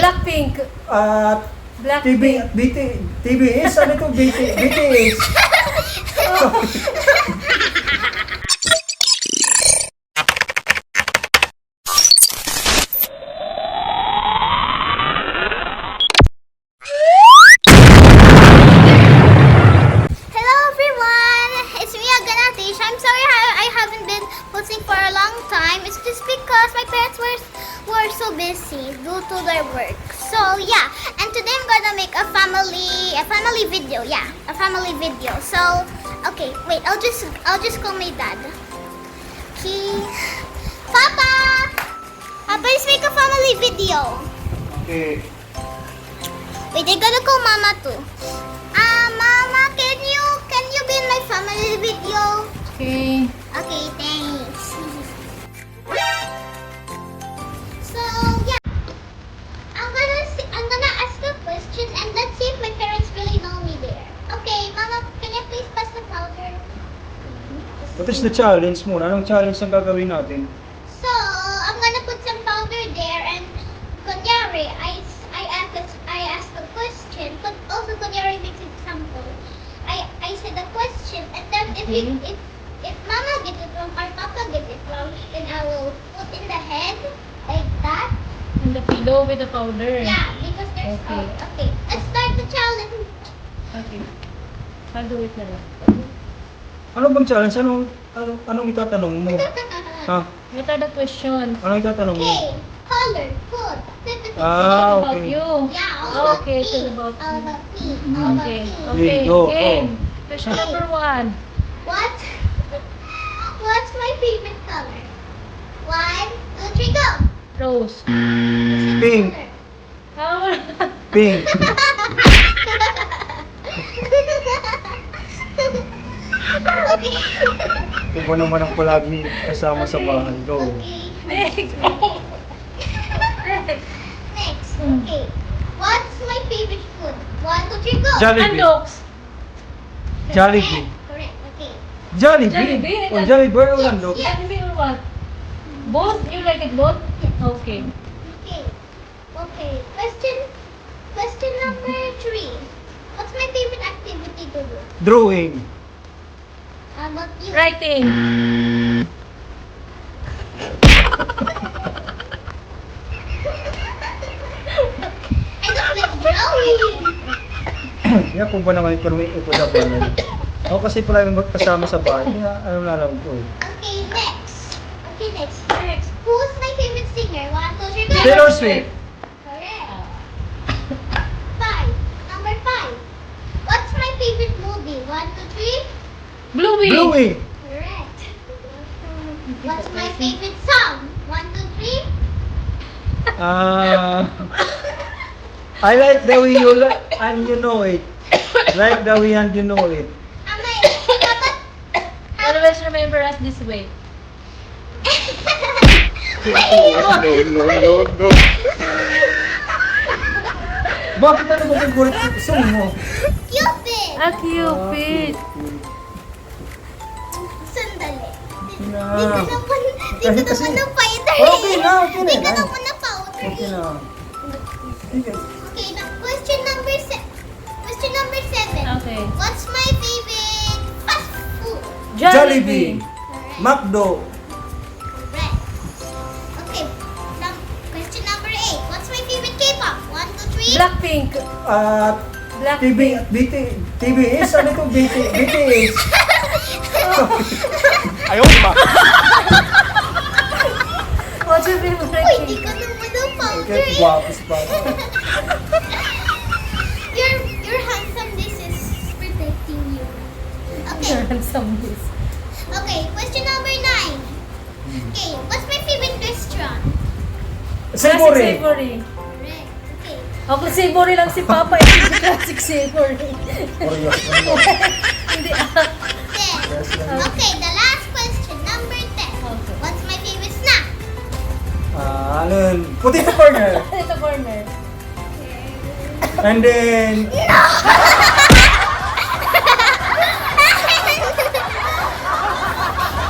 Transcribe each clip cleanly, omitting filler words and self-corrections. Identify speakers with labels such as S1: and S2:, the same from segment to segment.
S1: Blackpink.
S2: Blackpink. TBS? Ano ito? BTS?
S3: Hello everyone! It's me Aganatish. I'm sorry I haven't been posting for a long time. It's just because my parents were so busy due to their work. So yeah, and today I'm gonna make a family video. Yeah, a family video. So okay, wait. I'll just call my dad. Okay, Papa, please make a family video.
S2: Okay.
S3: Wait, I'm gonna call Mama too. Mama, can you be in my family video?
S1: Okay.
S3: Okay, thanks. So yeah, I'm gonna ask a question and let's see if my parents really know me there. Okay, Mama, can you please pass the powder?
S2: What is the challenge muna? Anong challenge ang gagawin natin?
S3: So I'm gonna put some powder there and kunyari, I ask a question, but also kunyari makes example. I said a question and then if Mama get it wrong or Papa get it wrong, then I will put in the head like that.
S1: And the pillow with the powder.
S3: Yeah, because there's
S1: Okay.
S3: okay. Let's start the challenge.
S1: Okay. I'll do it na lang.
S2: Ano bang challenge? Anong itatanong mo? Ha?
S1: What are the questions?
S2: Anong itatanong mo?
S3: Okay, color, food.
S2: Ah,
S1: About
S2: okay.
S1: you.
S3: Yeah, all about
S1: Okay,
S3: me.
S1: it's about
S3: All
S1: you.
S3: about me. All about
S1: Okay.
S3: me.
S1: Okay.
S2: Go,
S1: Game.
S2: go.
S1: Question number 1.
S3: What's my favorite color? 1, 2, 3, go.
S1: Rose.
S2: Pink.
S1: How?
S2: Pink.
S3: Okay.
S2: Ito naman ang palagi kasama sa bahay. Go.
S3: Okay.
S1: Next.
S3: Next. Okay. What's my favorite food? 1, 2, 3, go.
S2: Jollibee.
S1: Andox.
S2: Jollibee.
S3: Correct. Okay.
S2: Jollibee?
S1: Jollibee?
S2: O Jollibee or Orlando?
S1: Jollibee or what? Both? You like it both? Okay.
S3: Okay. Okay. Question number 3. What's my favorite activity to do?
S2: Drawing.
S3: How about you?
S1: Writing.
S3: I don't like drawing.
S2: Kaya po ba naman ito sa bahay? Ako kasi pala yung kasama sa bahay. Kaya ano na lang ko eh.
S3: Okay, next. Okay, next. Who's my favorite singer? 1, 2, 3, go.
S2: Taylor Swift.
S3: Correct. 5. Number 5. What's my favorite movie? 1, 2, 3.
S1: Bluey.
S2: Bluey.
S3: Correct. What's my favorite song? 1, 2, 3.
S2: I like the way you like and you know it. Like the way and you know it.
S3: Dapat.
S1: Always remember us this way.
S2: No. Bakit ano ba yung gulit sa song mo?
S3: Cupid.
S1: Ah, Cupid.
S3: Sandali.
S2: Na.
S3: Di ko naman ng powder.
S2: Okay na.
S3: Di ko naman ng powder.
S2: Okay na. Sige.
S3: Okay, now question number 7.
S1: Okay.
S3: What's my favorite fast food?
S2: Jollibee.
S3: Correct.
S2: McDo.
S3: Correct. Okay. Now, question number 8. What's my favorite K-pop? 1, 2, 3.
S1: Blackpink.
S2: TBS? Ano ito? BTS?
S1: What's your favorite
S3: Uy, di
S1: cake?
S3: ko naman ng powder.
S2: Okay, guwapos pa.
S3: Your handsomeness is protecting you. Okay.
S1: Handsome this.
S3: Okay, question number 9. Okay, what's my favorite restaurant?
S2: Savory.
S1: Savory.
S3: Correct. Okay.
S1: Ako savory lang si Papa. Hindi classic savory.
S2: Oreo.
S1: Hindi.
S3: 10. Okay, the last question, number 10.
S1: Okay.
S3: What's my favorite snack?
S2: Ano yun? Potato corner.
S1: Ito corner.
S2: And then,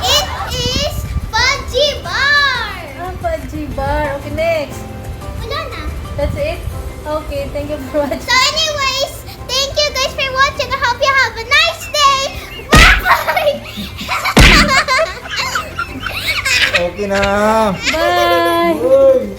S3: It is fudgy bar.
S1: Ah, Fudgy bar. Okay, next.
S3: Wala na.
S1: That's it? Okay, thank you for watching.
S3: So anyways, thank you guys for watching. I hope you have a nice day. Bye!
S2: Okay na.
S1: Bye!
S2: Uy.